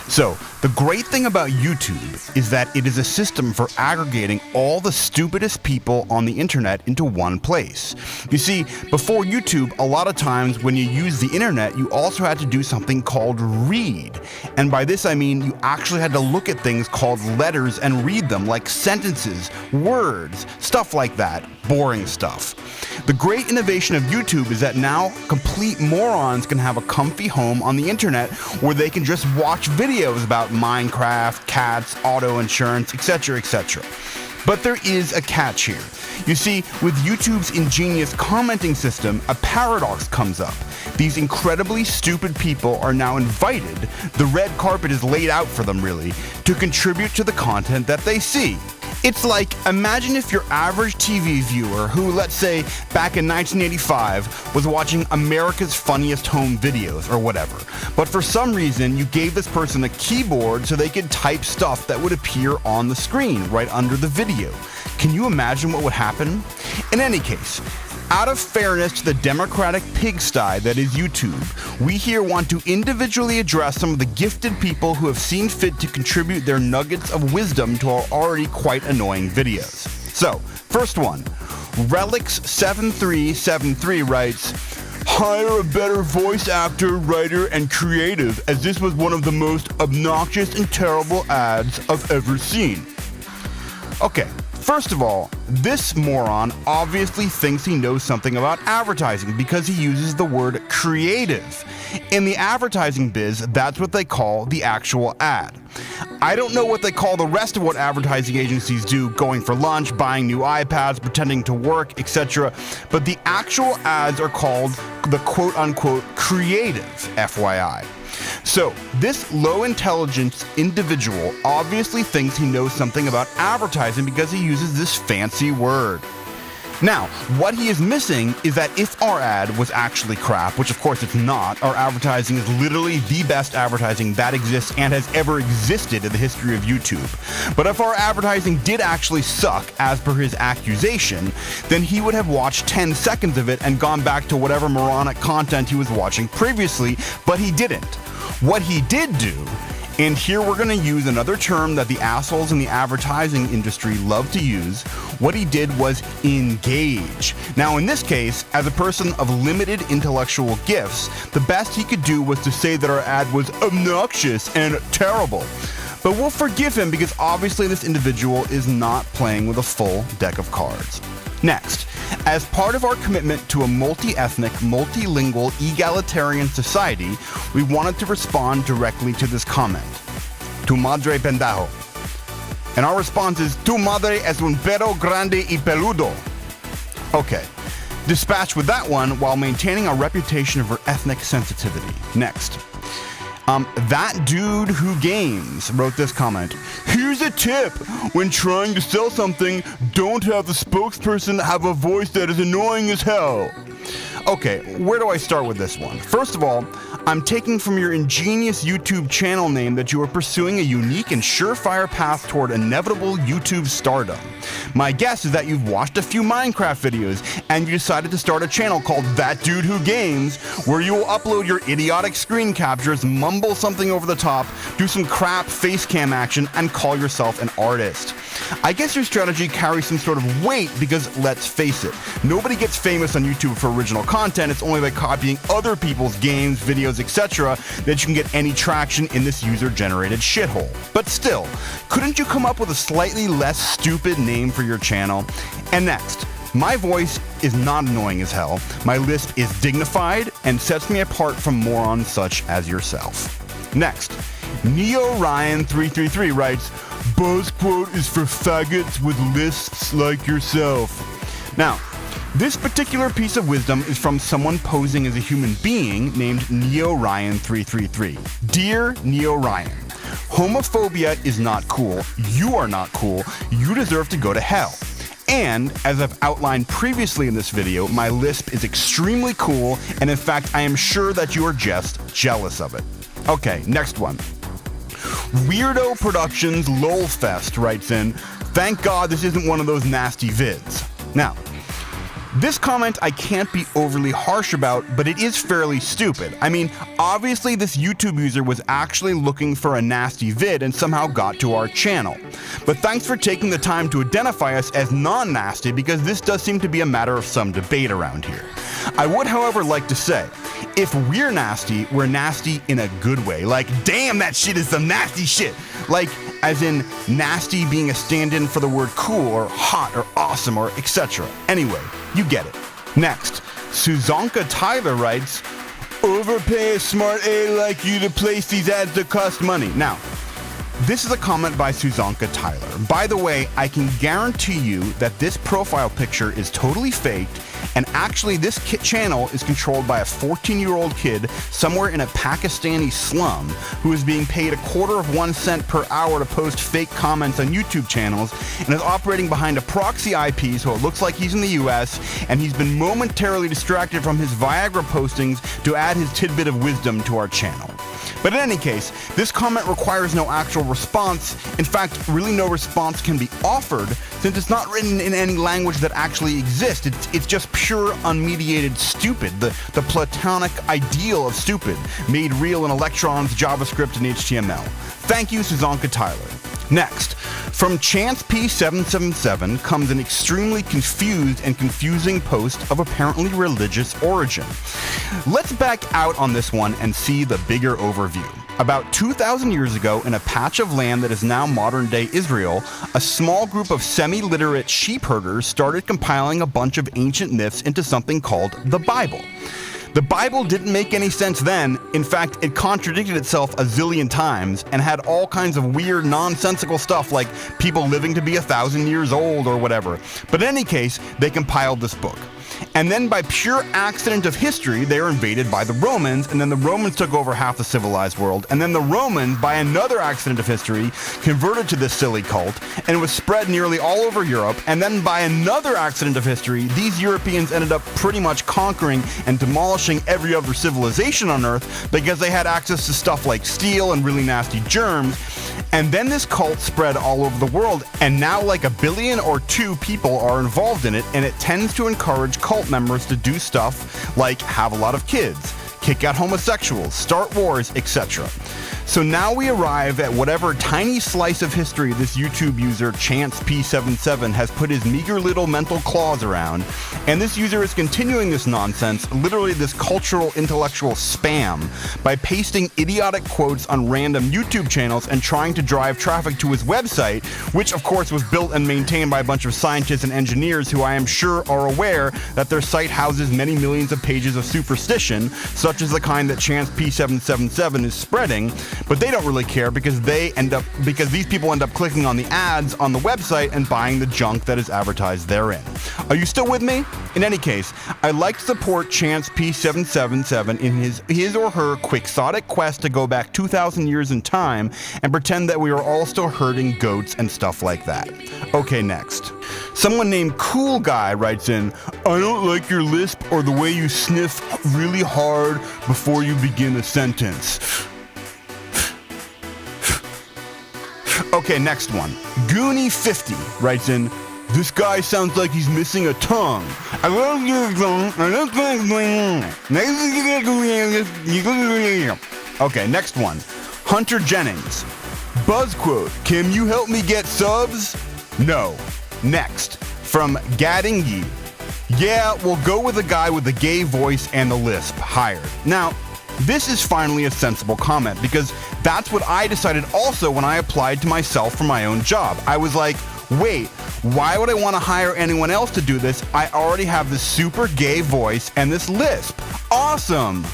So, the great thing about YouTube is that it is a system for aggregating all the stupidest people on the internet into one place. You see, before YouTube, a lot of times when you use the internet, you also had to do something called read. And by this I mean you actually had to look at things called letters and read them, like sentences, words, stuff like that. Boring stuff. The great innovation of YouTube is that now complete morons can have a comfy home on the internet where they can just watch videos about Minecraft, cats, auto insurance, etc., etc. But there is a catch here. You see, with YouTube's ingenious commenting system, a paradox comes up. These incredibly stupid people are now invited, the red carpet is laid out for them really, to contribute to the content that they see. It's like, imagine if your average TV viewer who, let's say, back in 1985, was watching America's Funniest Home Videos or whatever, but for some reason you gave this person a keyboard so they could type stuff that would appear on the screen right under the video. Can you imagine what would happen? In any case, out of fairness to the democratic pigsty that is YouTube, we here want to individually address some of the gifted people who have seen fit to contribute their nuggets of wisdom to our already quite annoying videos. So, first one, Relics7373 writes, "Hire a better voice actor, writer, and creative, as this was one of the most obnoxious and terrible ads I've ever seen." Okay. First of all, this moron obviously thinks he knows something about advertising because he uses the word creative. In the advertising biz, that's what they call the actual ad. I don't know what they call the rest of what advertising agencies do, going for lunch, buying new iPads, pretending to work, etc. But the actual ads are called the quote-unquote creative, FYI. So, this low-intelligence individual obviously thinks he knows something about advertising because he uses this fancy word. Now, what he is missing is that if our ad was actually crap, which of course it's not, our advertising is literally the best advertising that exists and has ever existed in the history of YouTube. But if our advertising did actually suck, as per his accusation, then he would have watched 10 seconds of it and gone back to whatever moronic content he was watching previously, but he didn't. What he did do, and here we're going to use another term that the assholes in the advertising industry love to use, what he did was engage. Now in this case, as a person of limited intellectual gifts, the best he could do was to say that our ad was obnoxious and terrible. But we'll forgive him because obviously this individual is not playing with a full deck of cards. Next, as part of our commitment to a multi-ethnic, multilingual, egalitarian society, we wanted to respond directly to this comment. Tu madre pendejo. And our response is, tu madre es un perro grande y peludo. Okay, dispatched with that one while maintaining our reputation for ethnic sensitivity. Next. That dude who games wrote this comment. Here's a tip. When trying to sell something, don't have the spokesperson have a voice that is annoying as hell. Okay, where do I start with this one? First of all, I'm taking from your ingenious YouTube channel name that you are pursuing a unique and surefire path toward inevitable YouTube stardom. My guess is that you've watched a few Minecraft videos and you decided to start a channel called That Dude Who Games, where you will upload your idiotic screen captures, mumble something over the top, do some crap face cam action, and call yourself an artist. I guess your strategy carries some sort of weight because, let's face it, nobody gets famous on YouTube for original content. It's only by copying other people's games, videos, etc. that you can get any traction in this user-generated shithole. But still, couldn't you come up with a slightly less stupid name for your channel? And next, my voice is not annoying as hell, my lisp is dignified, and sets me apart from morons such as yourself. Next, NeoRyan333 writes, Buzzquote is for faggots with lisps like yourself. Now, this particular piece of wisdom is from someone posing as a human being named NeoRyan333. Dear NeoRyan, homophobia is not cool, you are not cool, you deserve to go to hell. And, as I've outlined previously in this video, my lisp is extremely cool, and in fact, I am sure that you are just jealous of it. Okay, next one. Weirdo Productions LOLFest writes in, thank God this isn't one of those nasty vids. Now, This comment I can't be overly harsh about, but it is fairly stupid. I mean, obviously this YouTube user was actually looking for a nasty vid and somehow got to our channel. But thanks for taking the time to identify us as non-nasty, because this does seem to be a matter of some debate around here. I would, however, like to say, if we're nasty in a good way. Like, damn, that shit is some nasty shit. Like, as in nasty being a stand-in for the word cool or hot or awesome or etc. Anyway, you get it. Next, Suzanka Tyler writes, overpay a smart A like you to place these ads that cost money. Now, this is a comment by Suzanka Tyler. By the way, I can guarantee you that this profile picture is totally faked, and actually this channel is controlled by a 14-year-old kid somewhere in a Pakistani slum who is being paid 1/4 cent per hour to post fake comments on YouTube channels, and is operating behind a proxy IP, so it looks like he's in the US, and he's been momentarily distracted from his Viagra postings to add his tidbit of wisdom to our channel. But in any case, this comment requires no actual response. In fact, really no response can be offered, since it's not written in any language that actually exists. It's just pure unmediated stupid, the platonic ideal of stupid, made real in electrons, JavaScript, and HTML. Thank you, Suzanka Tyler. Next, from Chance P777 comes an extremely confused and confusing post of apparently religious origin. Let's back out on this one and see the bigger overview. About 2,000 years ago, in a patch of land that is now modern-day Israel, a small group of semi-literate sheep herders started compiling a bunch of ancient myths into something called the Bible. The Bible didn't make any sense then. In fact, it contradicted itself a zillion times and had all kinds of weird, nonsensical stuff like people living to be 1,000 years old or whatever. But in any case, they compiled this book. And then by pure accident of history, they were invaded by the Romans, and then the Romans took over half the civilized world, and then the Romans, by another accident of history, converted to this silly cult, and it was spread nearly all over Europe, and then by another accident of history, these Europeans ended up pretty much conquering and demolishing every other civilization on Earth because they had access to stuff like steel and really nasty germs. And then this cult spread all over the world, and now like 1 billion or 2 people are involved in it, and it tends to encourage cult members to do stuff like have a lot of kids, kick out homosexuals, start wars, etc. So now we arrive at whatever tiny slice of history this YouTube user Chance P77 has put his meager little mental claws around, and this user is continuing this nonsense, literally this cultural intellectual spam, by pasting idiotic quotes on random YouTube channels and trying to drive traffic to his website, which of course was built and maintained by a bunch of scientists and engineers who I am sure are aware that their site houses many millions of pages of superstition, such as the kind that Chance P777 is spreading. But they don't really care because these people end up clicking on the ads on the website and buying the junk that is advertised therein. Are you still with me? In any case, I like to support Chance P777 in his or her quixotic quest to go back 2,000 years in time and pretend that we are all still herding goats and stuff like that. Okay, next. Someone named Cool Guy writes in, I don't like your lisp or the way you sniff really hard before you begin a sentence. Okay, next one. Goonie50 writes in, this guy sounds like he's missing a tongue. Okay, next one. Hunter Jennings. Buzzquote, can you help me get subs? No. Next. From Gadingi. Yeah, we'll go with the guy with the gay voice and the lisp. Hired. Now, this is finally a sensible comment, because that's what I decided also when I applied to myself for my own job. I was like, wait, why would I want to hire anyone else to do this? I already have this super gay voice and this lisp. Awesome!